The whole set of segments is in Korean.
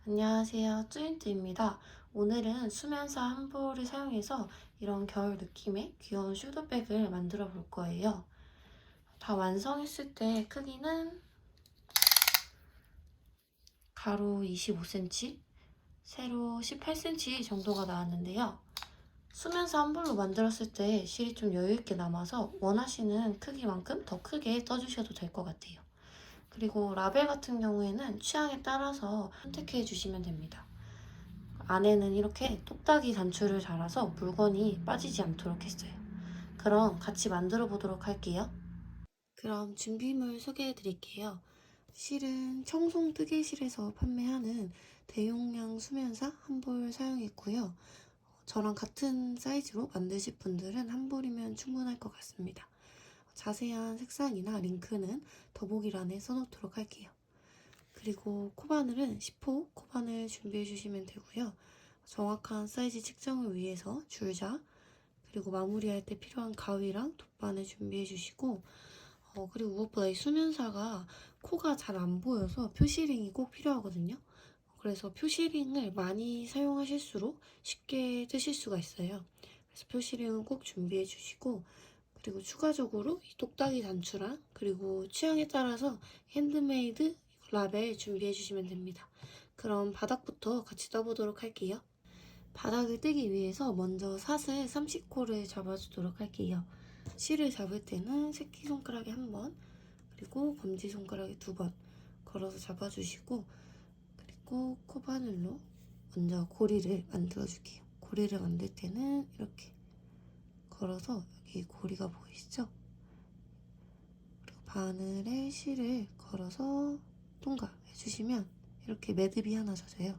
안녕하세요, 쭈인트입니다. 오늘은 수면사 한 볼을 사용해서 이런 겨울 느낌의 귀여운 숄더백을 만들어 볼 거예요. 다 완성했을 때 크기는 가로 25cm, 세로 18cm 정도가 나왔는데요. 수면사 한 볼로 만들었을 때 실이 좀 여유있게 남아서 원하시는 크기만큼 더 크게 떠주셔도 될 것 같아요. 그리고 라벨 같은 경우에는 취향에 따라서 선택해 주시면 됩니다. 안에는 이렇게 똑딱이 단추를 달아서 물건이 빠지지 않도록 했어요. 그럼 같이 만들어 보도록 할게요. 그럼 준비물 소개해 드릴게요. 실은 청송 뜨개실에서 판매하는 대용량 수면사 한 볼 사용했고요. 저랑 같은 사이즈로 만드실 분들은 한 볼이면 충분할 것 같습니다. 자세한 색상이나 링크는 더보기란에 써놓도록 할게요. 그리고 코바늘은 10호 코바늘 준비해 주시면 되고요. 정확한 사이즈 측정을 위해서 줄자, 그리고 마무리할 때 필요한 가위랑 돗바늘 준비해 주시고, 그리고 무엇보다 이 수면사가 코가 잘 안 보여서 표시링이 꼭 필요하거든요. 그래서 표시링을 많이 사용하실수록 쉽게 뜨실 수가 있어요. 그래서 표시링은 꼭 준비해 주시고, 그리고 추가적으로 이 똑딱이 단추랑 그리고 취향에 따라서 핸드메이드 라벨 준비해 주시면 됩니다. 그럼 바닥부터 같이 떠보도록 할게요. 바닥을 뜨기 위해서 먼저 사슬 30코를 잡아주도록 할게요. 실을 잡을 때는 새끼손가락에 한 번, 그리고 검지손가락에 두 번 걸어서 잡아주시고, 그리고 코바늘로 먼저 고리를 만들어줄게요. 고리를 만들 때는 이렇게 걸어서 여기 고리가 보이시죠? 그리고 바늘에 실을 걸어서 통과해주시면 이렇게 매듭이 하나 젖어요.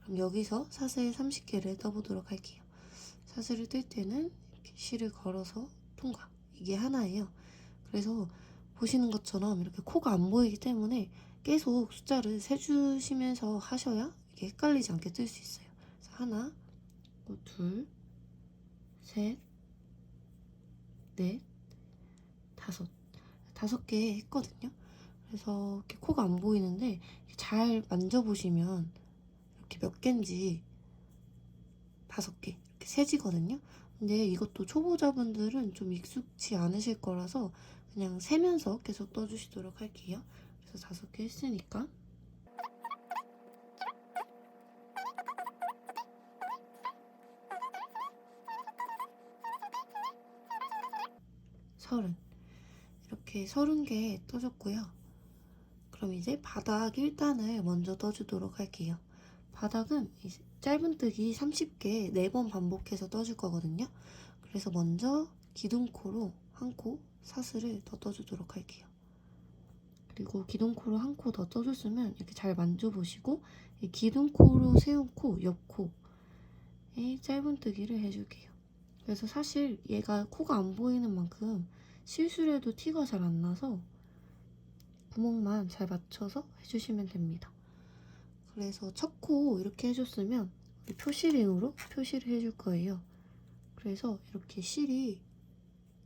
그럼 여기서 사슬 30개를 떠보도록 할게요. 사슬을 뜰 때는 이렇게 실을 걸어서 통과. 이게 하나예요. 그래서 보시는 것처럼 이렇게 코가 안 보이기 때문에 계속 숫자를 세주시면서 하셔야 이게 헷갈리지 않게 뜰 수 있어요. 그래서 하나, 또 둘, 셋, 넷, 다섯. 5개 했거든요. 그래서 이렇게 코가 안 보이는데 잘 만져보시면 이렇게 몇 개인지 5개 이렇게 세지거든요. 근데 이것도 초보자분들은 좀 익숙치 않으실 거라서 그냥 세면서 계속 떠주시도록 할게요. 그래서 5개 했으니까 서른. 이렇게 30개 떠줬고요. 그럼 이제 바닥 1단을 먼저 떠주도록 할게요. 바닥은 짧은뜨기 30개 4번 반복해서 떠줄 거거든요. 그래서 먼저 기둥코로 한 코 사슬을 더 떠주도록 할게요. 그리고 기둥코로 한 코 더 떠줬으면 이렇게 잘 만져보시고 이 기둥코로 세운 코, 옆코에 짧은뜨기를 해줄게요. 그래서 사실 얘가 코가 안 보이는 만큼 실수를 해도 티가 잘 안 나서 구멍만 잘 맞춰서 해주시면 됩니다. 그래서 첫 코 이렇게 해줬으면 표시링으로 표시를 해줄 거예요. 그래서 이렇게 실이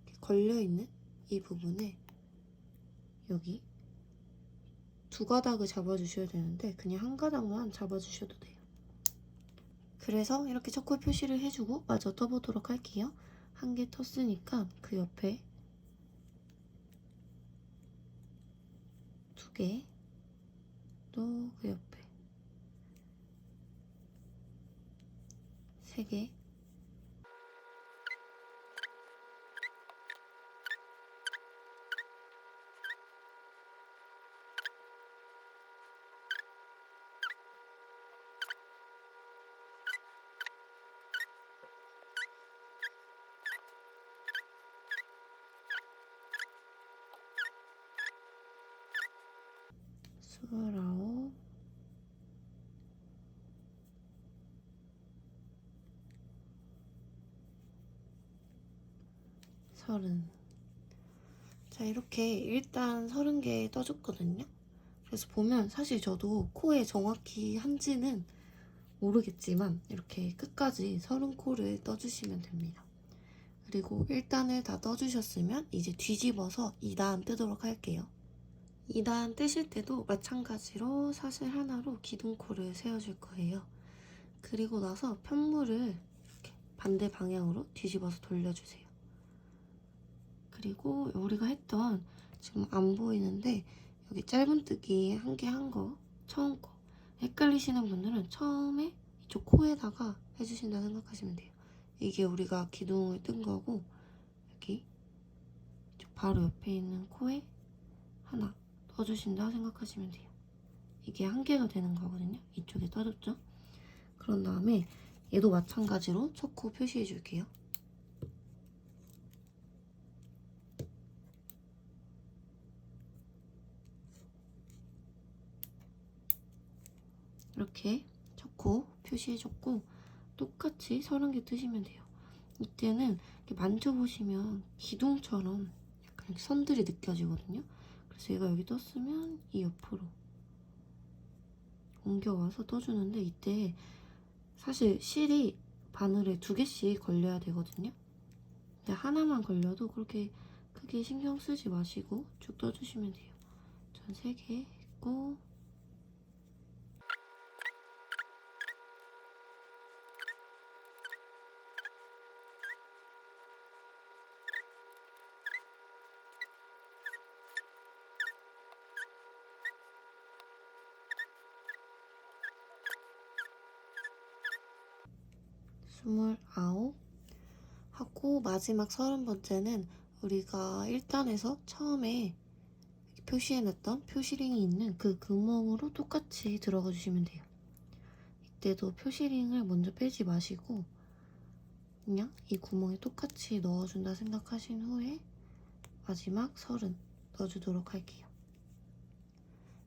이렇게 걸려있는 이 부분에 여기 2가닥을 잡아주셔야 되는데 그냥 1가닥만 잡아주셔도 돼요. 그래서 이렇게 첫 코 표시를 해주고 마저 떠보도록 할게요. 1개 텄으니까 그 옆에 2개, 또 그 옆에 3개, 스물아홉, 서른. 자, 이렇게 일단 30개 떠줬거든요. 그래서 보면 사실 저도 코에 정확히 한지는 모르겠지만 이렇게 끝까지 30코를 떠주시면 됩니다. 그리고 1단을 다 떠주셨으면 이제 뒤집어서 2단 뜨도록 할게요. 2단 뜨실 때도 마찬가지로 사슬 하나로 기둥코를 세워줄 거예요. 그리고 나서 편물을 이렇게 반대 방향으로 뒤집어서 돌려주세요. 그리고 우리가 했던, 지금 안 보이는데 여기 짧은뜨기 한 개 한 거, 처음 거 헷갈리시는 분들은 처음에 이쪽 코에다가 해주신다 생각하시면 돼요. 이게 우리가 기둥을 뜬 거고, 여기 바로 옆에 있는 코에 하나 떠주신다 생각하시면 돼요. 이게 한 개가 되는 거거든요. 이쪽에 떠줬죠? 그런 다음에 얘도 마찬가지로 첫 코 표시해 줄게요. 이렇게 첫 코 표시해줬고, 똑같이 30개 뜨시면 돼요. 이때는 이렇게 만져보시면 기둥처럼 약간 선들이 느껴지거든요. 그래서 얘가 여기 떴으면 이 옆으로 옮겨와서 떠주는데, 이때 사실 실이 바늘에 2개씩 걸려야 되거든요. 근데 하나만 걸려도 그렇게 크게 신경 쓰지 마시고 쭉 떠주시면 돼요. 전 3개 했고, 스물아홉 하고, 마지막 30번째는 우리가 1단에서 처음에 표시해놨던 표시링이 있는 그 구멍으로 똑같이 들어가 주시면 돼요. 이때도 표시링을 먼저 빼지 마시고 그냥 이 구멍에 똑같이 넣어준다 생각하신 후에 마지막 30 넣어주도록 할게요.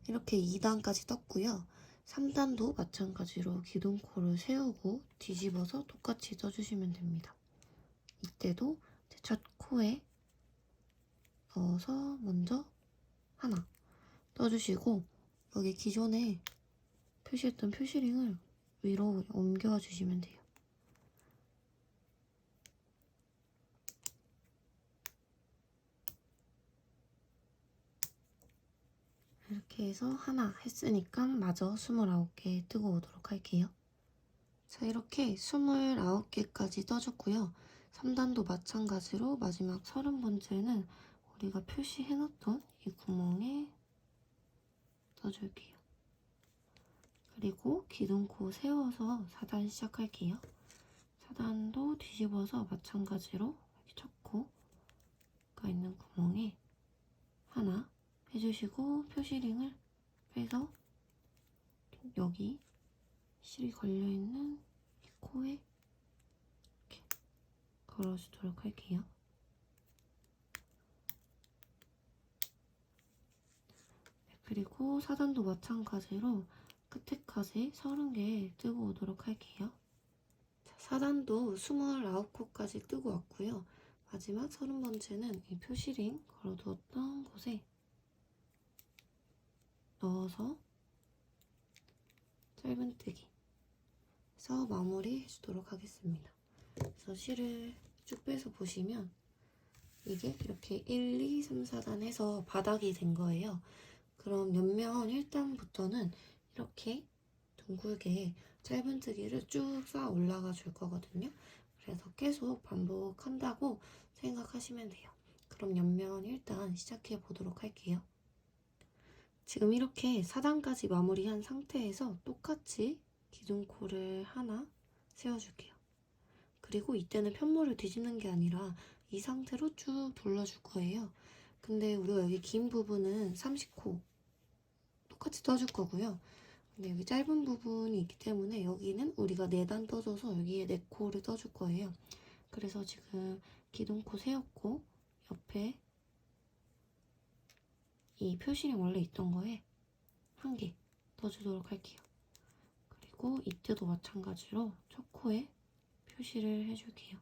이렇게 2단까지 떴고요. 3단도 마찬가지로 기둥코를 세우고 뒤집어서 똑같이 떠주시면 됩니다. 이때도 첫 코에 넣어서 먼저 하나 떠주시고, 여기 기존에 표시했던 표시링을 위로 옮겨주시면 돼요. 이렇게 해서 하나 했으니까 마저 29개 뜨고 오도록 할게요. 자, 이렇게 29개까지 떠줬고요. 3단도 마찬가지로 마지막 30번째는 우리가 표시해놨던 이 구멍에 떠줄게요. 그리고 기둥코 세워서 4단 시작할게요. 4단도 뒤집어서 마찬가지로 여기 첫 코가 있는 구멍에 하나 해주시고, 표시링을 빼서 여기 실이 걸려있는 이 코에 이렇게 걸어주도록 할게요. 네, 그리고 4단도 마찬가지로 끝에까지 30개 뜨고 오도록 할게요. 자, 4단도 29코까지 뜨고 왔고요. 마지막 30번째는 이 표시링 걸어두었던 곳에 넣어서 짧은뜨기 해서 마무리 해주도록 하겠습니다. 그래서 실을 쭉 빼서 보시면 이게 이렇게 1, 2, 3, 4단 해서 바닥이 된 거예요. 그럼 옆면 1단부터는 이렇게 둥글게 짧은뜨기를 쭉 쌓아 올라가 줄 거거든요. 그래서 계속 반복한다고 생각하시면 돼요. 그럼 옆면 1단 시작해 보도록 할게요. 지금 이렇게 4단까지 마무리한 상태에서 똑같이 기둥코를 하나 세워줄게요. 그리고 이때는 편물을 뒤집는 게 아니라 이 상태로 쭉 돌려줄 거예요. 근데 우리가 여기 긴 부분은 30코 똑같이 떠줄 거고요. 근데 여기 짧은 부분이 있기 때문에 여기는 우리가 4단 떠줘서 여기에 4코를 떠줄 거예요. 그래서 지금 기둥코 세웠고 옆에 이 표시링 원래 있던 거에 1개 넣어주도록 할게요. 그리고 이때도 마찬가지로 첫 코에 표시를 해줄게요.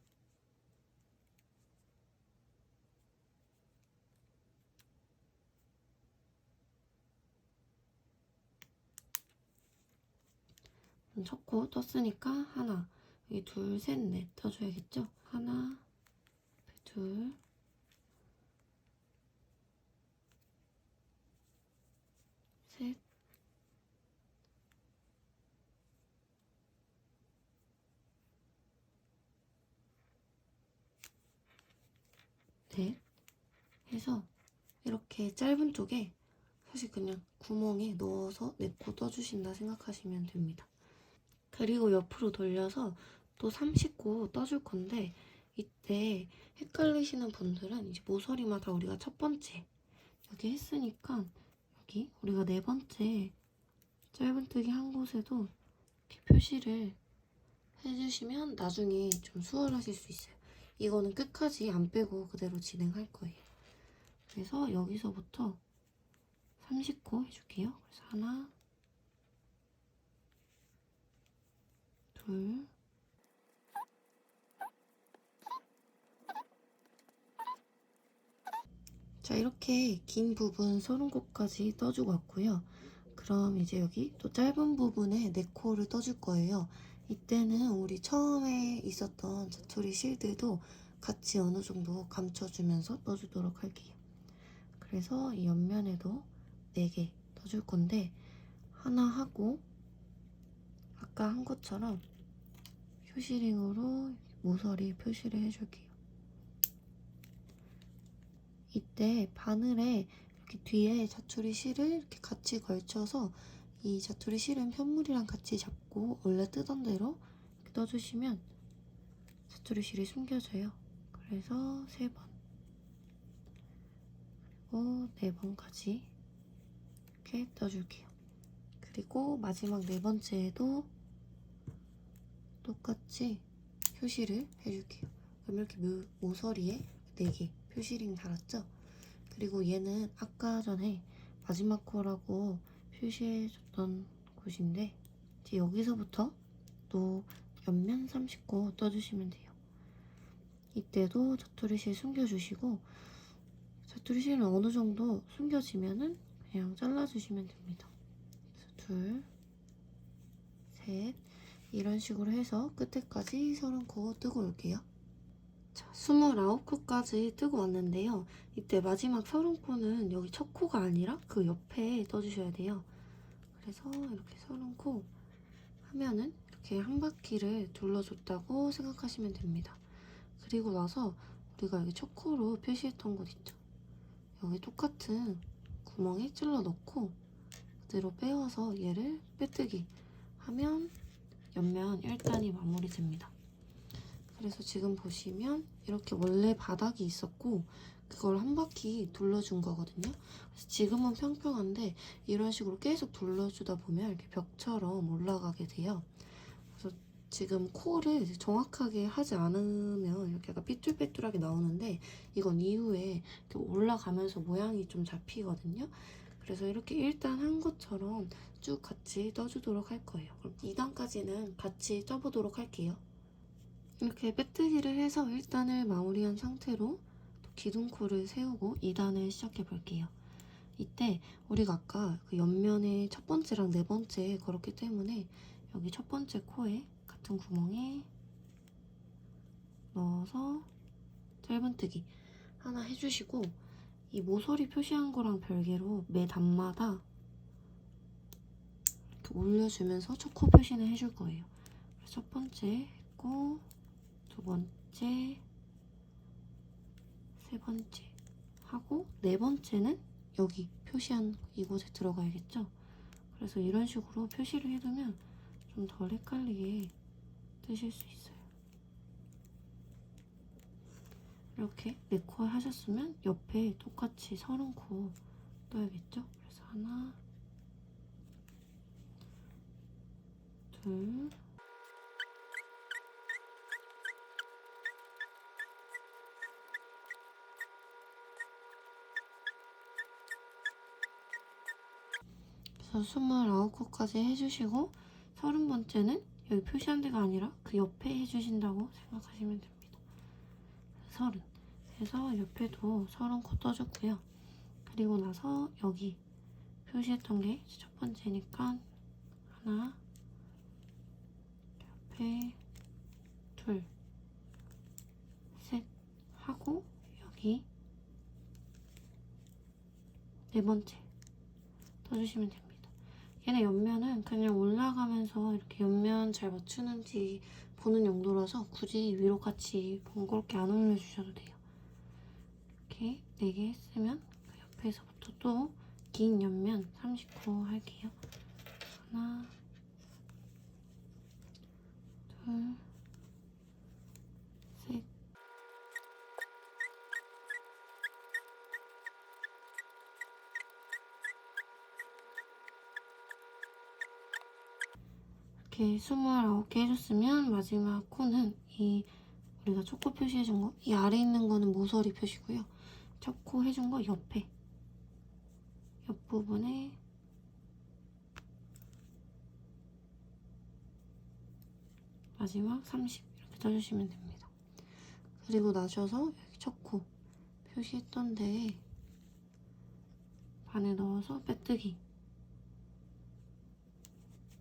첫 코 떴으니까 하나, 여기 둘, 셋, 넷 떠줘야겠죠? 하나, 둘, 셋, 넷 해서 이렇게 짧은 쪽에 사실 그냥 구멍에 넣어서 내 코 떠주신다 생각하시면 됩니다. 그리고 옆으로 돌려서 또 30코 떠줄 건데 이때 헷갈리시는 분들은 이제 모서리마다 우리가 첫 번째 여기 했으니까 여기 우리가 네 번째 짧은뜨기 한 곳에도 이렇게 표시를 해주시면 나중에 좀 수월하실 수 있어요. 이거는 끝까지 안 빼고 그대로 진행할 거예요. 그래서 여기서부터 30코 해줄게요. 그래서 하나, 둘, 자, 이렇게 긴 부분 30코까지 떠주고 왔고요. 그럼 이제 여기 또 짧은 부분에 4코를 떠줄 거예요. 이때는 우리 처음에 있었던 자투리 실들도 같이 어느 정도 감춰주면서 떠주도록 할게요. 그래서 이 옆면에도 4개 떠줄 건데 하나 하고 아까 한 것처럼 표시링으로 모서리 표시를 해줄게요. 이때 바늘에 이렇게 뒤에 자투리 실을 이렇게 같이 걸쳐서 이 자투리 실은 편물이랑 같이 잡고 원래 뜨던 대로 이렇게 떠주시면 자투리 실이 숨겨져요. 그래서 3번 그리고 4번까지 이렇게 떠줄게요. 그리고 마지막 4번째에도 똑같이 표시를 해줄게요. 그럼 이렇게 모서리에 4개 표시링 달았죠? 그리고 얘는 아까 전에 마지막 코라고 표시해줬던 곳인데 이제 여기서부터 또 옆면 30코 떠주시면 돼요. 이때도 자투리실 숨겨주시고 자투리실은 어느 정도 숨겨지면은 그냥 잘라주시면 됩니다. 그래서 둘, 셋 이런 식으로 해서 끝에까지 30코 뜨고 올게요. 자, 29코까지 뜨고 왔는데요. 이때 마지막 30코는 여기 첫 코가 아니라 그 옆에 떠주셔야 돼요. 그래서 이렇게 30코 하면은 이렇게 한 바퀴를 둘러줬다고 생각하시면 됩니다. 그리고 나서 우리가 여기 첫 코로 표시했던 곳 있죠? 여기 똑같은 구멍에 찔러 넣고 그대로 빼와서 얘를 빼뜨기 하면 옆면 1단이 마무리됩니다. 그래서 지금 보시면 이렇게 원래 바닥이 있었고 그걸 한 바퀴 둘러준 거거든요. 그래서 지금은 평평한데 이런 식으로 계속 둘러주다 보면 이렇게 벽처럼 올라가게 돼요. 그래서 지금 코를 정확하게 하지 않으면 이렇게 약간 삐뚤빼뚤하게 나오는데 이건 이후에 이렇게 올라가면서 모양이 좀 잡히거든요. 그래서 이렇게 1단 한 것처럼 쭉 같이 떠주도록 할 거예요. 그럼 2단까지는 같이 떠보도록 할게요. 이렇게 빼뜨기를 해서 1단을 마무리한 상태로 또 기둥코를 세우고 2단을 시작해 볼게요. 이때 우리가 아까 그 옆면에 첫 번째랑 네 번째 걸었기 때문에 여기 첫 번째 코에 같은 구멍에 넣어서 짧은뜨기 하나 해주시고 이 모서리 표시한 거랑 별개로 매 단마다 이렇게 올려주면서 첫 코 표시는 해줄 거예요. 그래서 첫 번째 했고 두 번째, 세 번째 하고 네 번째는 여기 표시한 이곳에 들어가야겠죠? 그래서 이런 식으로 표시를 해두면 좀 덜 헷갈리게 뜨실 수 있어요. 이렇게 4코 하셨으면 옆에 똑같이 30코 떠야겠죠? 그래서 하나, 둘, 그래서 29코까지 해주시고 30번째는 여기 표시한 데가 아니라 그 옆에 해주신다고 생각하시면 됩니다. 30. 그래서 옆에도 30코 떠줬고요. 그리고 나서 여기 표시했던 게 첫 번째니까 하나, 옆에 둘, 셋 하고 여기 네 번째 떠주시면 됩니다. 얘네 옆면은 그냥 올라가면서 이렇게 옆면 잘 맞추는지 보는 용도라서 굳이 위로 같이 번거롭게 안 올려주셔도 돼요. 이렇게 4개 했으면 그 옆에서부터 또 긴 옆면 39 할게요. 하나, 둘, 셋. 이렇게 29개 해줬으면 마지막 코는 이 우리가 초코 표시해준 거, 이 아래 있는 거는 모서리 표시고요. 초코 해준 거 옆에, 옆부분에 마지막 30 이렇게 떠주시면 됩니다. 그리고 나셔서 여기 초코 표시했던 데에 반에 넣어서 빼뜨기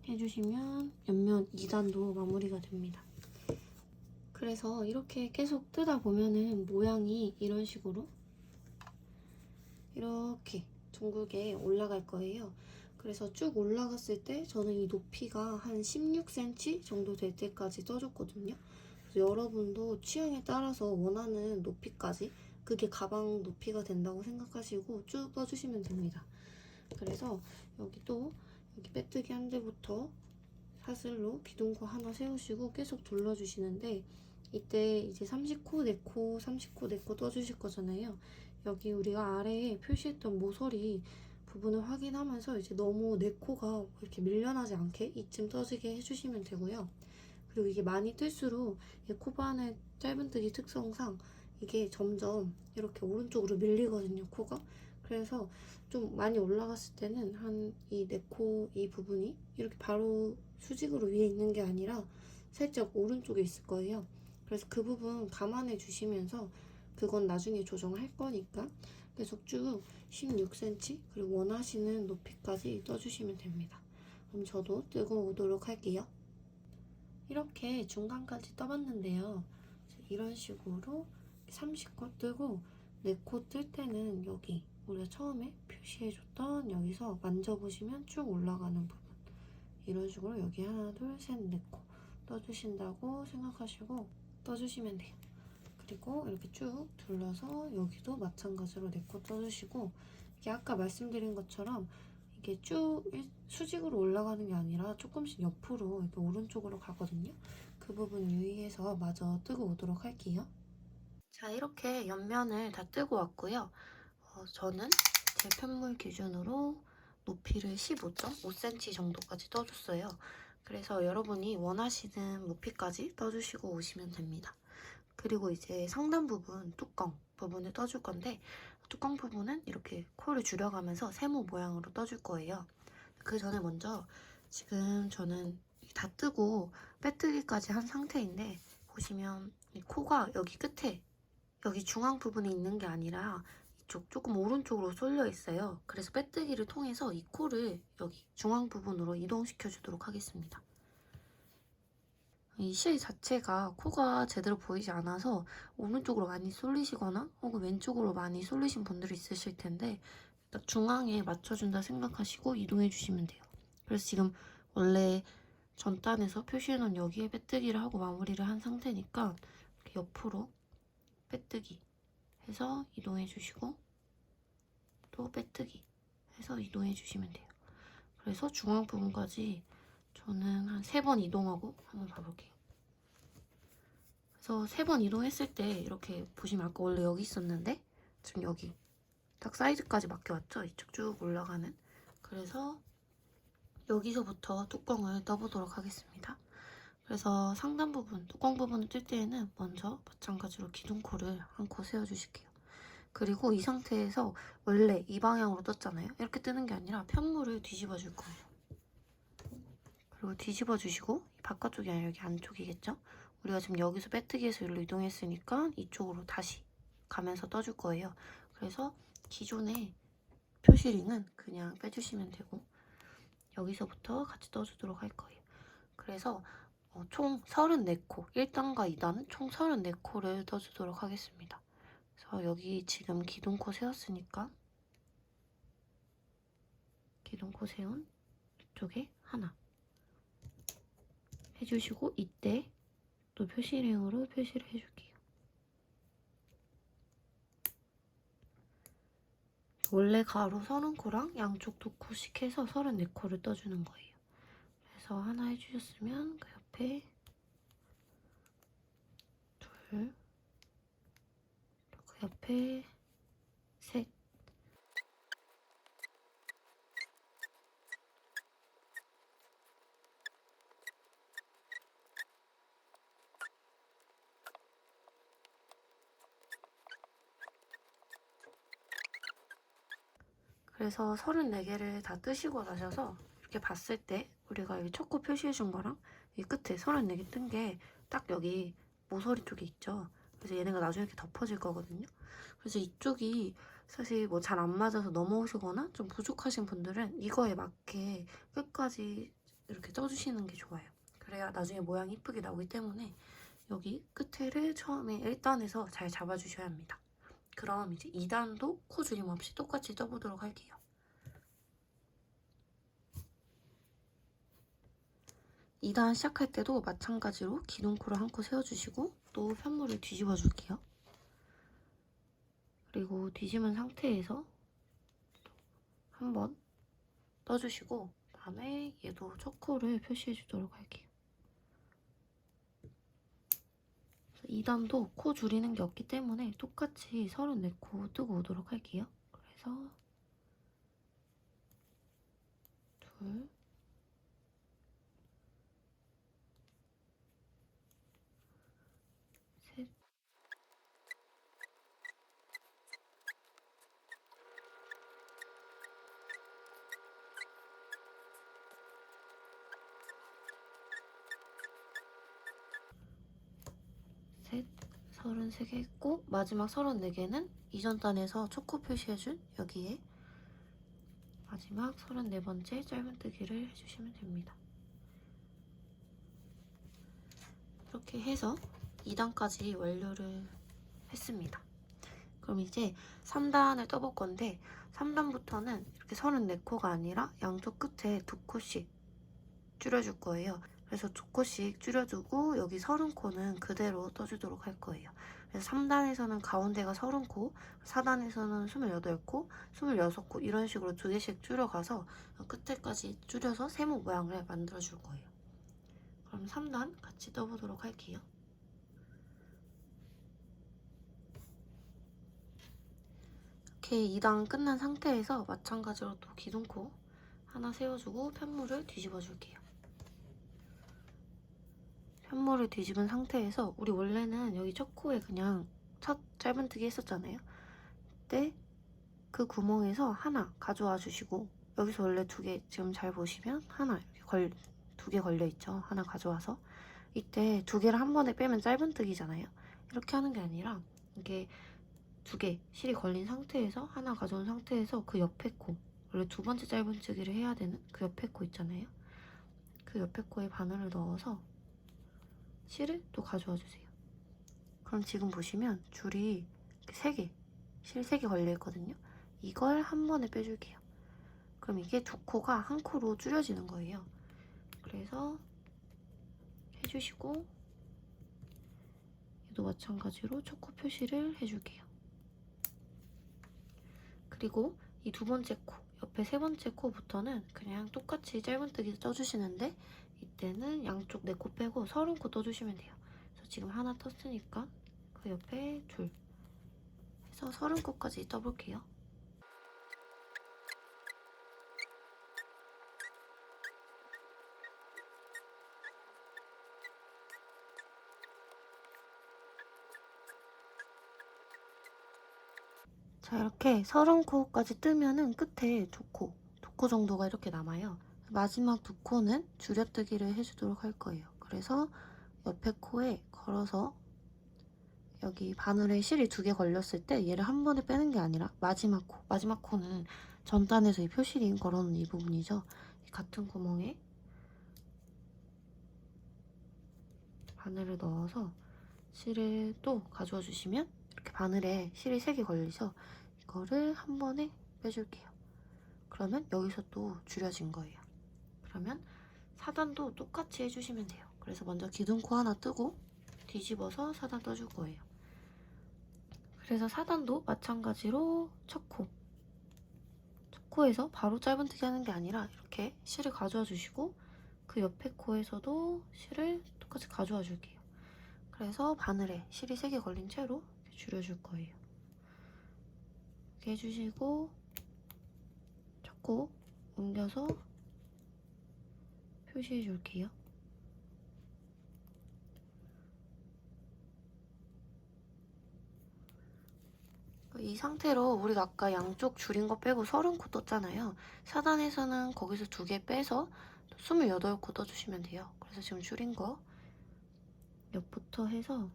해주시면 옆면 2단도 마무리가 됩니다. 그래서 이렇게 계속 뜨다 보면은 모양이 이런 식으로 이렇게 둥글게 올라갈 거예요. 그래서 쭉 올라갔을 때 저는 이 높이가 한 16cm 정도 될 때까지 떠줬거든요. 그래서 여러분도 취향에 따라서 원하는 높이까지 그게 가방 높이가 된다고 생각하시고 쭉 떠주시면 됩니다. 그래서 여기 또 여기 빼뜨기 한 대부터 사슬로 기둥코 하나 세우시고 계속 돌려주시는데 이때 이제 30코, 4코, 30코, 4코 떠주실 거잖아요. 여기 우리가 아래에 표시했던 모서리 부분을 확인하면서 이제 너무 4코가 이렇게 밀려나지 않게 이쯤 떠지게 해주시면 되고요. 그리고 이게 많이 뜰수록 이 코바늘 짧은뜨기 특성상 이게 점점 이렇게 오른쪽으로 밀리거든요, 코가. 그래서 좀 많이 올라갔을 때는 한 이 4코 이 부분이 이렇게 바로 수직으로 위에 있는 게 아니라 살짝 오른쪽에 있을 거예요. 그래서 그 부분 감안해 주시면서 그건 나중에 조정할 거니까 계속 쭉 16cm 그리고 원하시는 높이까지 떠주시면 됩니다. 그럼 저도 뜨고 오도록 할게요. 이렇게 중간까지 떠봤는데요. 이런 식으로 30코 뜨고 4코 뜰 때는 여기 우리가 처음에 표시해줬던 여기서 만져보시면 쭉 올라가는 부분 이런 식으로 여기 하나, 둘, 셋, 4코 떠주신다고 생각하시고 떠주시면 돼요. 그리고 이렇게 쭉 둘러서 여기도 마찬가지로 4코 떠주시고 이게 아까 말씀드린 것처럼 이게 쭉 수직으로 올라가는 게 아니라 조금씩 옆으로 이렇게 오른쪽으로 가거든요. 그 부분 유의해서 마저 뜨고 오도록 할게요. 자, 이렇게 옆면을 다 뜨고 왔고요. 저는 제 편물 기준으로 높이를 15.5cm 정도까지 떠줬어요. 그래서 여러분이 원하시는 높이까지 떠주시고 오시면 됩니다. 그리고 이제 상단 부분, 뚜껑 부분을 떠줄 건데 뚜껑 부분은 이렇게 코를 줄여가면서 세모 모양으로 떠줄 거예요. 그 전에 먼저 지금 저는 다 뜨고 빼뜨기까지 한 상태인데 보시면 이 코가 여기 끝에 여기 중앙 부분에 있는 게 아니라 이쪽 조금 오른쪽으로 쏠려 있어요. 그래서 빼뜨기를 통해서 이 코를 여기 중앙 부분으로 이동시켜 주도록 하겠습니다. 이 실 자체가 코가 제대로 보이지 않아서 오른쪽으로 많이 쏠리시거나 혹은 왼쪽으로 많이 쏠리신 분들이 있으실 텐데 딱 중앙에 맞춰준다 생각하시고 이동해 주시면 돼요. 그래서 지금 원래 전단에서 표시해놓은 여기에 빼뜨기를 하고 마무리를 한 상태니까 이렇게 옆으로 빼뜨기 해서 이동해 주시고 또 빼뜨기 해서 이동해 주시면 돼요. 그래서 중앙 부분까지 저는 한 3번 이동하고 한번 봐볼게요. 그래서 3번 이동했을 때 이렇게 보시면 아까 원래 여기 있었는데 지금 여기 딱 사이즈까지 맡겨왔죠? 이쪽 쭉 올라가는. 그래서 여기서부터 뚜껑을 떠보도록 하겠습니다. 그래서 상단 부분, 뚜껑 부분을 뜰 때에는 먼저 마찬가지로 기둥코를 한 코 세워주실게요. 그리고 이 상태에서 원래 이 방향으로 떴잖아요. 이렇게 뜨는 게 아니라 편물을 뒤집어 줄 거예요. 그리고 뒤집어 주시고 바깥쪽이 아니라 여기 안쪽이겠죠? 우리가 지금 여기서 빼뜨기해서 여기로 이동했으니까 이쪽으로 다시 가면서 떠줄 거예요. 그래서 기존의 표시링은 그냥 빼주시면 되고 여기서부터 같이 떠주도록 할 거예요. 그래서 총 34코, 1단과 2단은 총 34코를 떠주도록 하겠습니다. 그래서 여기 지금 기둥코 세웠으니까 기둥코 세운 이쪽에 하나 해주시고, 이때 또 표시링으로 표시를 해줄게요. 원래 가로 30코랑 양쪽 2코씩 해서 34코를 떠주는 거예요. 그래서 하나 해주셨으면 그 옆에 둘, 그 옆에 셋. 그래서 34개를 다 뜨시고 나셔서 이렇게 봤을 때 우리가 여기 첫코 표시해준 거랑 이 끝에 34개 뜬 게 딱 여기 모서리 쪽에 있죠. 그래서 얘네가 나중에 이렇게 덮어질 거거든요. 그래서 이쪽이 사실 뭐 잘 안 맞아서 넘어오시거나 좀 부족하신 분들은 이거에 맞게 끝까지 이렇게 떠주시는 게 좋아요. 그래야 나중에 모양이 이쁘게 나오기 때문에 여기 끝에를 처음에 1단에서 잘 잡아주셔야 합니다. 그럼 이제 2단도 코 줄임 없이 똑같이 떠보도록 할게요. 2단 시작할 때도 마찬가지로 기둥코를 한 코 세워주시고 또 편물을 뒤집어 줄게요. 그리고 뒤집은 상태에서 한번 떠주시고 그다음에 얘도 첫 코를 표시해 주도록 할게요. 2단도 코 줄이는 게 없기 때문에 똑같이 34코 뜨고 오도록 할게요. 그래서 둘, 셋, 셋, 33개 했고 마지막 34개는 이전 단에서 첫 코 표시해준 여기에 마지막 34번째 짧은뜨기를 해주시면 됩니다. 이렇게 해서 2단까지 완료를 했습니다. 그럼 이제 3단을 떠볼 건데 3단부터는 이렇게 34코가 아니라 양쪽 끝에 2코씩 줄여줄 거예요. 그래서 2코씩 줄여두고 여기 30코는 그대로 떠주도록 할 거예요. 그래서 3단에서는 가운데가 30코, 4단에서는 28코, 26코 이런 식으로 2개씩 줄여가서 끝에까지 줄여서 세모 모양을 만들어줄 거예요. 그럼 3단 같이 떠보도록 할게요. 이렇게 2단 끝난 상태에서 마찬가지로 또 기둥코 하나 세워주고 편물을 뒤집어 줄게요. 편물을 뒤집은 상태에서 우리 원래는 여기 첫 코에 그냥 첫 짧은뜨기 했었잖아요. 그때 그 구멍에서 하나 가져와 주시고 여기서 원래 2개 지금 잘 보시면 하나 이렇게 2개 걸려있죠. 하나 가져와서 이때 2개를 한 번에 빼면 짧은뜨기잖아요. 이렇게 하는 게 아니라 이게 2개 실이 걸린 상태에서 하나 가져온 상태에서 그 옆에 코 원래 2번째 짧은뜨기를 해야 되는 그 옆에 코 있잖아요. 그 옆에 코에 바늘을 넣어서 실을 또 가져와 주세요. 그럼 지금 보시면 줄이 3개, 실 3개 걸려있거든요. 이걸 한 번에 빼줄게요. 그럼 이게 2코가 한 코로 줄여지는 거예요. 그래서 해주시고 얘도 마찬가지로 첫 코 표시를 해줄게요. 그리고 이 2번째 코, 옆에 3번째 코부터는 그냥 똑같이 짧은뜨기 떠주시는데 이때는 양쪽 4코 빼고 30코 떠주시면 돼요. 그래서 지금 하나 떴으니까 그 옆에 둘 해서 30코까지 떠볼게요. 자, 이렇게 30코까지 뜨면은 끝에 2코 정도가 이렇게 남아요. 마지막 2코는 줄여뜨기를 해주도록 할 거예요. 그래서 옆에 코에 걸어서 여기 바늘에 실이 2개 걸렸을 때 얘를 한 번에 빼는 게 아니라 마지막 코는 전 단에서 이 표시링 걸어놓은 이 부분이죠. 같은 구멍에 바늘을 넣어서 실을 또 가져와 주시면 이렇게 바늘에 실이 3개 걸리죠? 이거를 한 번에 빼줄게요. 그러면 여기서 또 줄여진 거예요. 그러면 4단도 똑같이 해주시면 돼요. 그래서 먼저 기둥코 하나 뜨고 뒤집어서 4단 떠줄 거예요. 그래서 4단도 마찬가지로 첫 코에서 바로 짧은뜨기 하는 게 아니라 이렇게 실을 가져와 주시고 그 옆에 코에서도 실을 똑같이 가져와 줄게요. 그래서 바늘에 실이 3개 걸린 채로 줄여줄 거예요. 이렇게 해주시고 첫 코 옮겨서 표시해 줄게요. 이 상태로 우리가 아까 양쪽 줄인 거 빼고 30코 떴잖아요. 4단에서는 거기서 2개 빼서 28코 떠주시면 돼요. 그래서 지금 줄인 거 옆부터 해서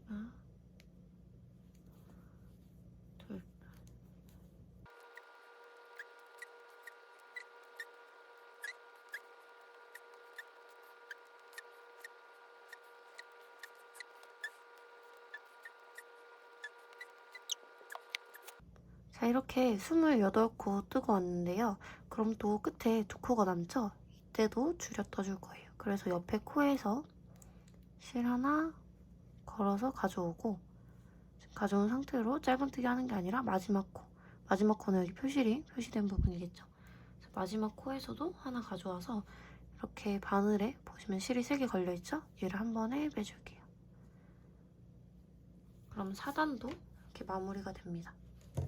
하나, 둘. 자, 이렇게 28코 뜨고 왔는데요. 그럼 또 끝에 2코가 남죠? 이때도 줄여 떠줄 거예요. 그래서 옆에 코에서 실 하나 걸어서 가져오고 지금 가져온 상태로 짧은뜨기 하는 게 아니라 마지막 코는 여기 표시된 부분이겠죠. 마지막 코에서도 하나 가져와서 이렇게 바늘에 보시면 실이 3개 걸려있죠? 얘를 한 번에 빼줄게요. 그럼 4단도 이렇게 마무리가 됩니다.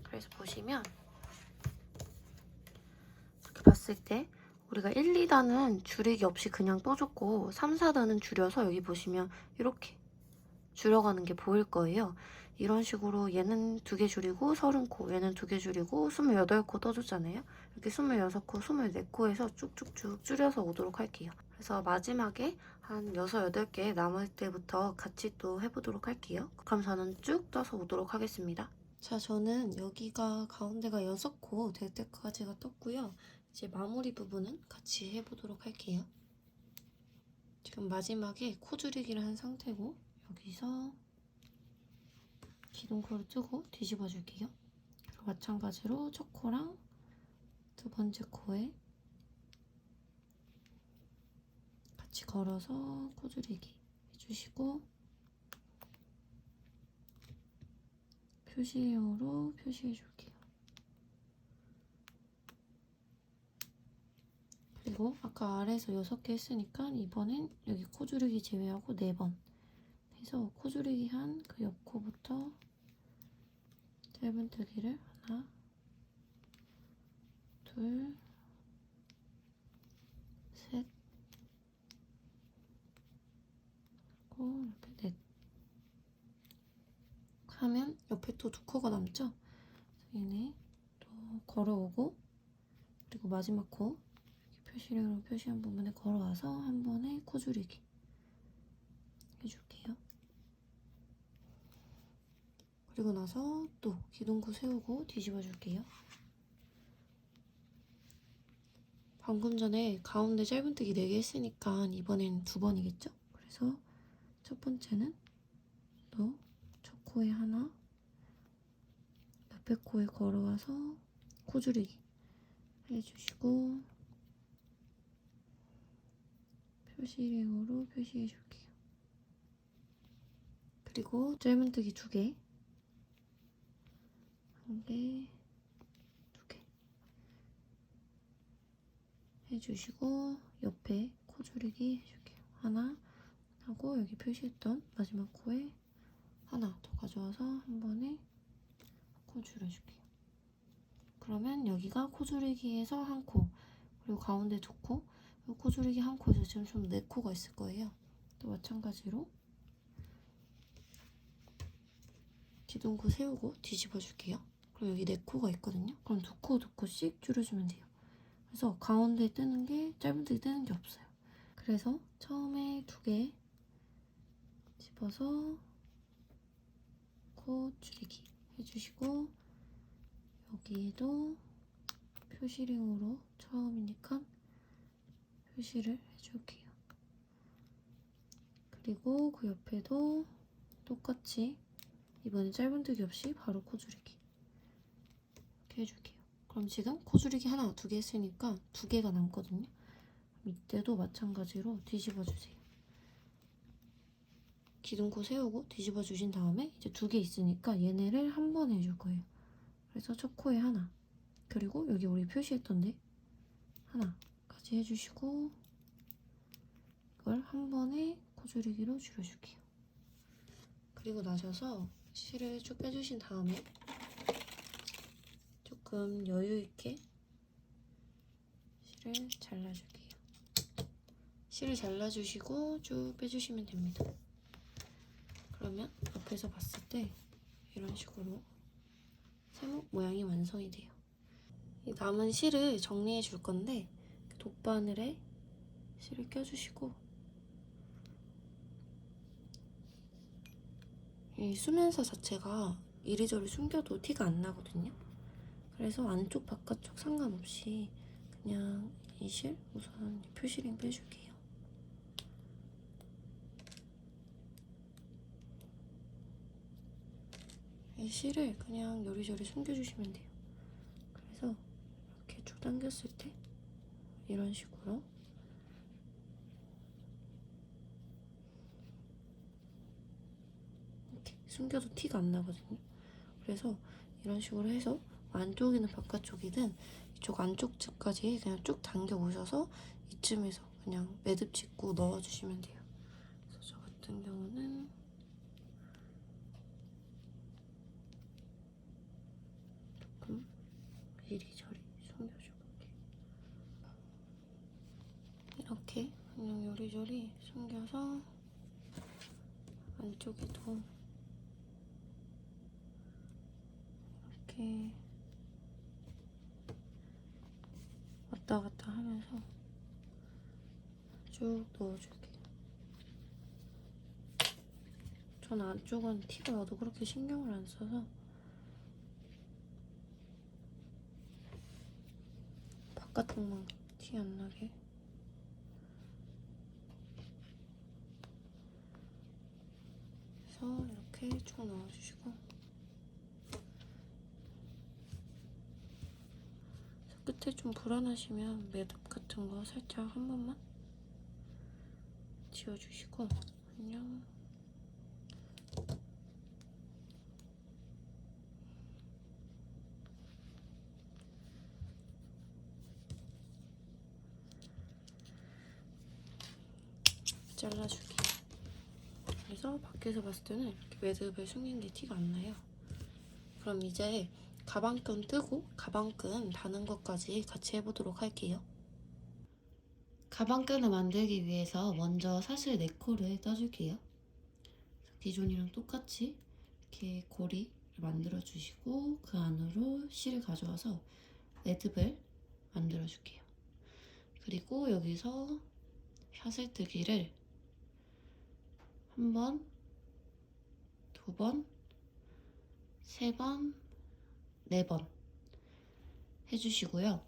그래서 보시면 이렇게 봤을 때 우리가 1, 2단은 줄이기 없이 그냥 떠줬고 3, 4단은 줄여서 여기 보시면 이렇게 줄여가는 게 보일 거예요. 이런 식으로 얘는 2개 줄이고 30코, 얘는 2개 줄이고 28코 떠줬잖아요. 이렇게 26코, 24코에서 쭉쭉쭉 줄여서 오도록 할게요. 그래서 마지막에 한 6, 8개 남을 때부터 같이 또 해보도록 할게요. 그럼 저는 쭉 떠서 오도록 하겠습니다. 자, 저는 여기가 가운데가 6코 될 때까지가 떴고요. 이제 마무리 부분은 같이 해보도록 할게요. 지금 마지막에 코 줄이기를 한 상태고 여기서 기둥코를 뜨고 뒤집어 줄게요. 그리고 마찬가지로 첫 코랑 두 번째 코에 같이 걸어서 코 줄이기 해주시고 표시용으로 표시해 줄게요. 그리고 아까 아래에서 6개 했으니까 이번엔 여기 코 줄이기 제외하고 4번 해서 코 줄이기 한 그 옆코부터 짧은뜨기를 하나, 둘, 셋, 그리고 이렇게 넷 하면 옆에 또 2코가 남죠? 얘네 또 걸어오고 그리고 마지막 코 표시령으로 표시한 부분에 걸어와서 한 번에 코 줄이기 해줄게요. 그리고 나서 또 기둥코 세우고 뒤집어 줄게요. 방금 전에 가운데 짧은뜨기 4개 했으니까 이번엔 2번이겠죠? 그래서 첫 번째는 또 첫 코에 하나, 옆에 코에 걸어와서 코 줄이기 해주시고 표시링으로 표시해 줄게요. 그리고 짧은뜨기 2개, 1개, 2개 해주시고 옆에 코 줄이기 해줄게요. 하나 하고 여기 표시했던 마지막 코에 하나 더 가져와서 한 번에 코 줄여줄게요. 그러면 여기가 코 줄이기에서 한 코, 그리고 가운데 2코, 코 줄이기 한 코에서 지금 좀 4코가 있을 거예요. 또 마찬가지로 기둥코 세우고 뒤집어 줄게요. 그럼 여기 4코가 있거든요. 그럼 2코, 2코씩 줄여주면 돼요. 그래서 가운데 뜨는 게 짧은뜨기 뜨는 게 없어요. 그래서 처음에 2개 집어서 코 줄이기 해주시고 여기에도 표시링으로 처음이니까 표시를 해줄게요. 그리고 그 옆에도 똑같이 이번엔 짧은뜨기 없이 바로 코줄이기 이렇게 해줄게요. 그럼 지금 코줄이기 하나, 두 개 했으니까 두 개가 남거든요. 이때도 마찬가지로 뒤집어주세요. 기둥코 세우고 뒤집어 주신 다음에 이제 두 개 있으니까 얘네를 한 번에 해줄 거예요. 그래서 첫 코에 하나, 그리고 여기 우리 표시했던데 하나까지 해주시고 이걸 한 번에 코줄이기로 줄여줄게요. 그리고 나셔서 실을 쭉 빼주신 다음에 조금 여유 있게 실을 잘라줄게요. 실을 잘라주시고 쭉 빼주시면 됩니다. 그러면 옆에서 봤을 때 이런 식으로 세모 모양이 완성이 돼요. 이 남은 실을 정리해 줄 건데 돗바늘에 실을 껴주시고 이 수면사 자체가 이리저리 숨겨도 티가 안 나거든요. 그래서 안쪽 바깥쪽 상관없이 그냥 이 실 우선 표시링 빼줄게요. 이 실을 그냥 요리조리 숨겨주시면 돼요. 그래서 이렇게 쭉 당겼을 때 이런 식으로 이렇게 숨겨도 티가 안 나거든요. 그래서 이런 식으로 해서 안쪽이든 바깥쪽이든 이쪽 안쪽 측까지 그냥 쭉 당겨 오셔서 이쯤에서 그냥 매듭 짓고 넣어주시면 돼요. 그래서 저 같은 경우는 조금 이리저리 숨겨주고 이렇게 그냥 요리조리 숨겨서 안쪽에도 이렇게 왔다 갔다 하면서 쭉 넣어줄게요. 전 안쪽은 티가 나도 그렇게 신경을 안 써서 바깥쪽만 티 안 나게 해서 이렇게 쭉 넣어주시고 끝에 좀 불안하시면 매듭 같은 거 살짝 한 번만 지워주시고 그냥 잘라줄게요. 그래서 밖에서 봤을 때는 이렇게 매듭을 숨긴 게 티가 안 나요. 그럼 이제 가방끈 뜨고 가방끈 다는 것까지 같이 해보도록 할게요. 가방끈을 만들기 위해서 먼저 사슬 4코를 떠줄게요. 기존이랑 똑같이 이렇게 고리를 만들어 주시고 그 안으로 실을 가져와서 매듭을 만들어 줄게요. 그리고 여기서 사슬뜨기를 한 번, 두 번, 세 번, 네 번 해주시고요.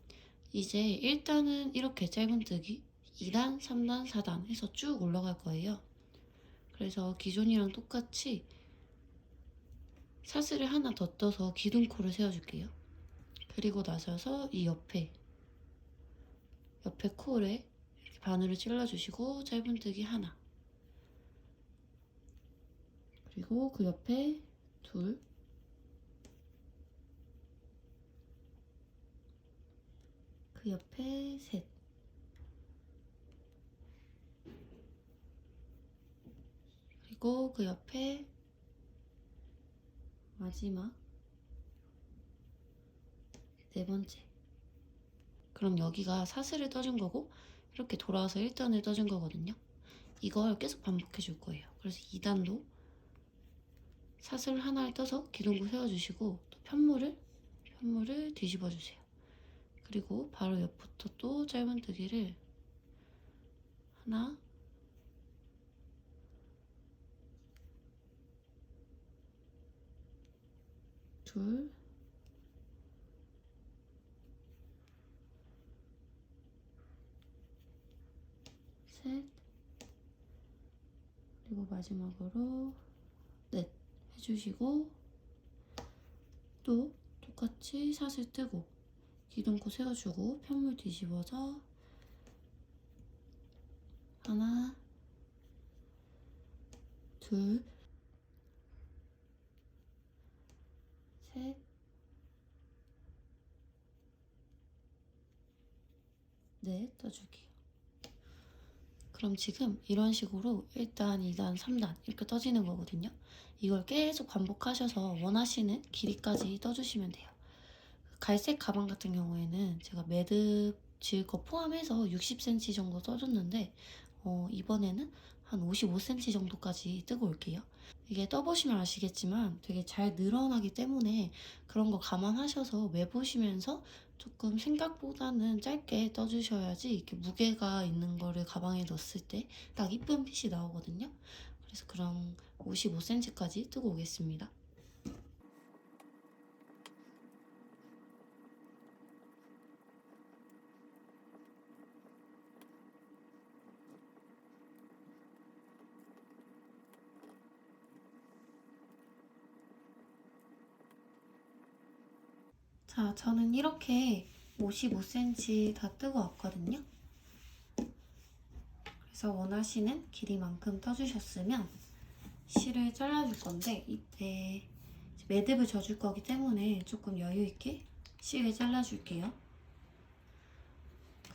이제 1단은 이렇게 짧은뜨기, 2단, 3단, 4단 해서 쭉 올라갈 거예요. 그래서 기존이랑 똑같이 사슬을 하나 더 떠서 기둥코를 세워줄게요. 그리고 나서서 이 옆에 코를 이렇게 바늘을 찔러주시고 짧은뜨기 하나, 그리고 그 옆에 둘, 그 옆에 셋, 그리고 그 옆에 마지막 네 번째. 그럼 여기가 사슬을 떠준 거고 이렇게 돌아와서 1단을 떠준 거거든요. 이걸 계속 반복해 줄 거예요. 그래서 2단도 사슬 하나를 떠서 기둥구 세워주시고 또 편물을 뒤집어 주세요. 그리고 바로 옆부터 또 짧은뜨기를 하나, 둘, 셋, 그리고 마지막으로 넷 해주시고 또 똑같이 샷을 뜨고 기둥코 세워주고 편물 뒤집어서 하나, 둘, 셋, 넷 떠줄게요. 그럼 지금 이런 식으로 1단, 2단, 3단 이렇게 떠지는 거거든요. 이걸 계속 반복하셔서 원하시는 길이까지 떠주시면 돼요. 갈색 가방 같은 경우에는 제가 매듭 지을 거 포함해서 60cm 정도 떠줬는데 이번에는 한 55cm 정도까지 뜨고 올게요. 이게 떠보시면 아시겠지만 되게 잘 늘어나기 때문에 그런 거 감안하셔서 매보시면서 조금 생각보다는 짧게 떠주셔야지 이렇게 무게가 있는 거를 가방에 넣었을 때 딱 이쁜 핏이 나오거든요. 그래서 그럼 55cm까지 뜨고 오겠습니다. 자, 저는 이렇게 55cm 다 뜨고 왔거든요. 그래서 원하시는 길이만큼 떠주셨으면 실을 잘라줄 건데 이때 매듭을 져줄 거기 때문에 조금 여유 있게 실을 잘라줄게요.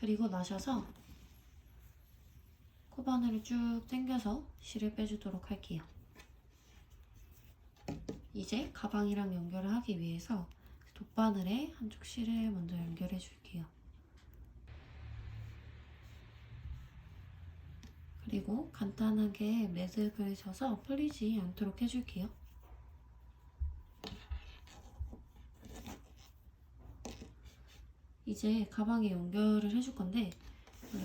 그리고 나셔서 코바늘을 쭉 당겨서 실을 빼주도록 할게요. 이제 가방이랑 연결을 하기 위해서 돗바늘에 한쪽 실을 먼저 연결해 줄게요. 그리고 간단하게 매듭을 져서 풀리지 않도록 해줄게요. 이제 가방에 연결을 해줄 건데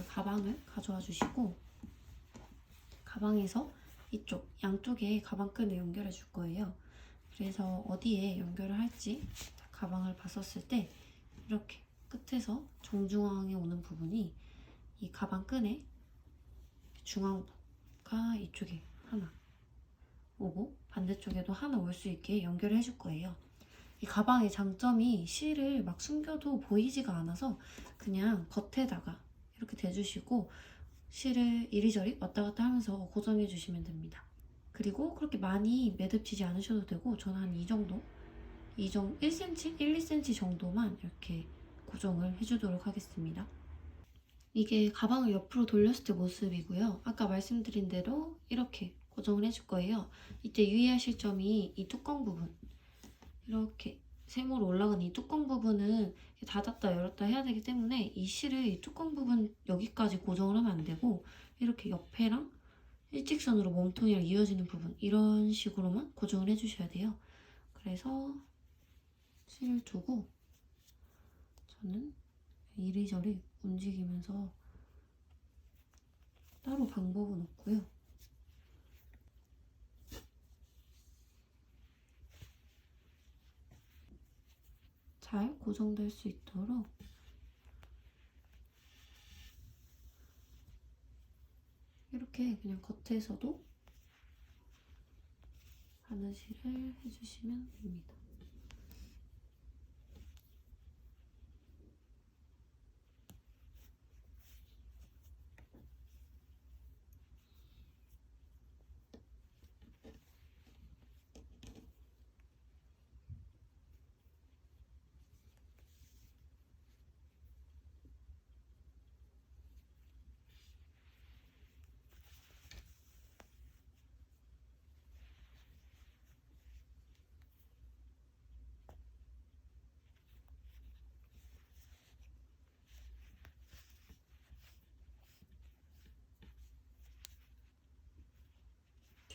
가방을 가져와 주시고 가방에서 이쪽 양쪽에 가방끈을 연결해 줄 거예요. 그래서 어디에 연결을 할지 가방을 봤었을 때 이렇게 끝에서 정중앙에 오는 부분이 이 가방끈의 중앙부가 이쪽에 하나 오고 반대쪽에도 하나 올 수 있게 연결을 해줄 거예요. 이 가방의 장점이 실을 막 숨겨도 보이지가 않아서 그냥 겉에다가 이렇게 대주시고 실을 이리저리 왔다 갔다 하면서 고정해 주시면 됩니다. 그리고 그렇게 많이 매듭지지 않으셔도 되고 저는 한 이 정도 1cm, 1, 2cm 정도만 이렇게 고정을 해주도록 하겠습니다. 이게 가방을 옆으로 돌렸을 때 모습이고요. 아까 말씀드린 대로 이렇게 고정을 해줄 거예요. 이때 유의하실 점이 이 뚜껑 부분 이렇게 세모로 올라간 이 뚜껑 부분은 닫았다 열었다 해야 되기 때문에 이 실을 이 뚜껑 부분 여기까지 고정을 하면 안 되고 이렇게 옆에랑 일직선으로 몸통이랑 이어지는 부분 이런 식으로만 고정을 해주셔야 돼요. 그래서 실을 두고 저는 이리저리 움직이면서 따로 방법은 없고요. 잘 고정될 수 있도록 이렇게 그냥 겉에서도 바느질을 해주시면 됩니다.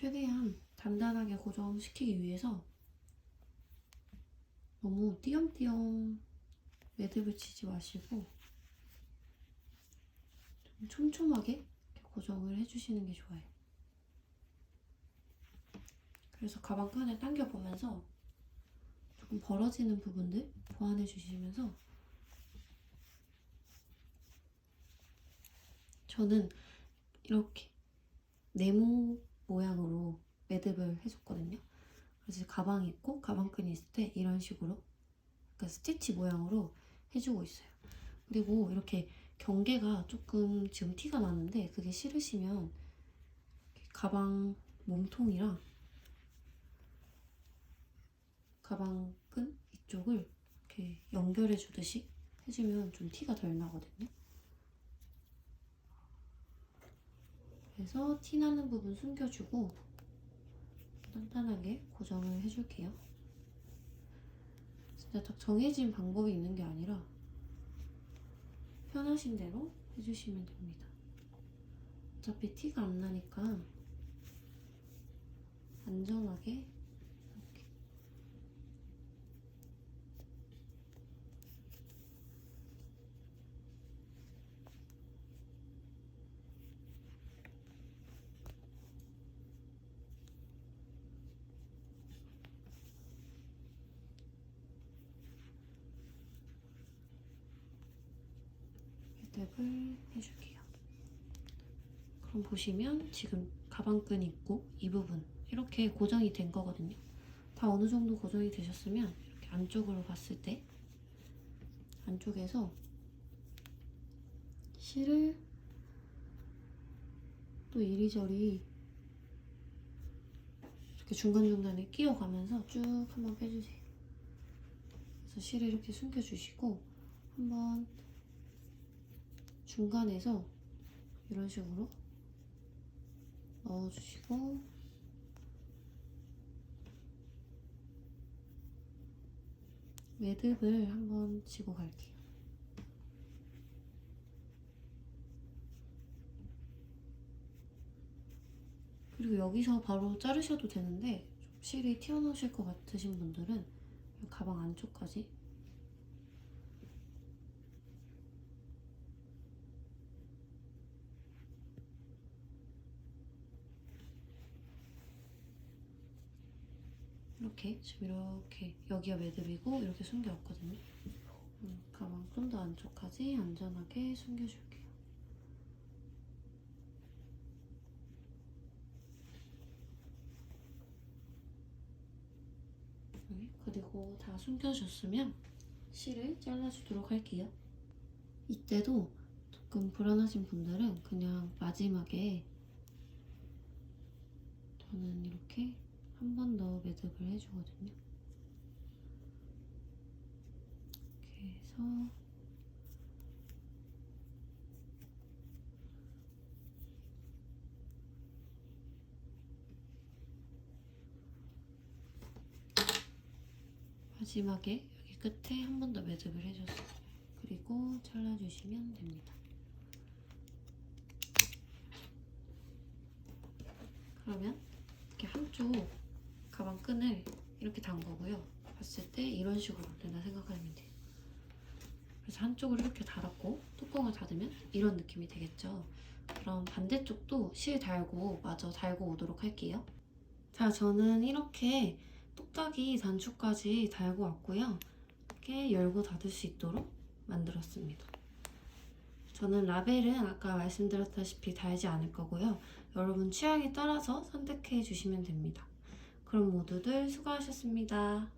최대한 단단하게 고정시키기 위해서 너무 띄엄띄엄 매듭을 치지 마시고 좀 촘촘하게 이렇게 고정을 해주시는 게 좋아요. 그래서 가방 끈을 당겨보면서 조금 벌어지는 부분들 보완해 주시면서 저는 이렇게 네모 모양으로 매듭을 해줬거든요. 그래서 가방이 있고 가방끈이 있을 때 이런 식으로 약간 스티치 모양으로 해주고 있어요. 그리고 이렇게 경계가 조금 지금 티가 나는데 그게 싫으시면 가방 몸통이랑 가방끈 이쪽을 이렇게 연결해 주듯이 해주면 좀 티가 덜 나거든요. 그래서 티 나는 부분 숨겨주고 단단하게 고정을 해줄게요. 진짜 딱 정해진 방법이 있는 게 아니라 편하신 대로 해주시면 됩니다. 어차피 티가 안 나니까 안전하게 이렇게. 매듭을 해줄게요. 그럼 보시면 지금 가방끈 있고 이 부분 이렇게 고정이 된 거거든요. 다 어느 정도 고정이 되셨으면 이렇게 안쪽으로 봤을 때 안쪽에서 실을 또 이리저리 이렇게 중간중간에 끼워가면서 쭉 한번 빼주세요. 그래서 실을 이렇게 숨겨주시고 한번 중간에서 이런 식으로 넣어주시고 매듭을 한번 지고 갈게요. 그리고 여기서 바로 자르셔도 되는데 좀 실이 튀어나오실 것 같으신 분들은 가방 안쪽까지 이렇게 지금 이렇게 여기가 매듭이고 이렇게 숨겨왔거든요. 가방 좀 더 안쪽까지 안전하게 숨겨줄게요. 그리고 다 숨겨줬으면 실을 잘라주도록 할게요. 이때도 조금 불안하신 분들은 그냥 마지막에 저는 이렇게 한 번 더 매듭을 해주거든요. 이렇게 해서 마지막에 여기 끝에 한 번 더 매듭을 해줬어요. 그리고 잘라주시면 됩니다. 그러면 이렇게 한쪽 가방 끈을 이렇게 단 거고요. 봤을 때 이런 식으로 된다 생각하면 돼요. 그래서 한쪽을 이렇게 달았고 뚜껑을 닫으면 이런 느낌이 되겠죠. 그럼 반대쪽도 실 달고 마저 달고 오도록 할게요. 자, 저는 이렇게 똑딱이 단추까지 달고 왔고요. 이렇게 열고 닫을 수 있도록 만들었습니다. 저는 라벨은 아까 말씀드렸다시피 달지 않을 거고요. 여러분 취향에 따라서 선택해 주시면 됩니다. 그럼 모두들 수고하셨습니다.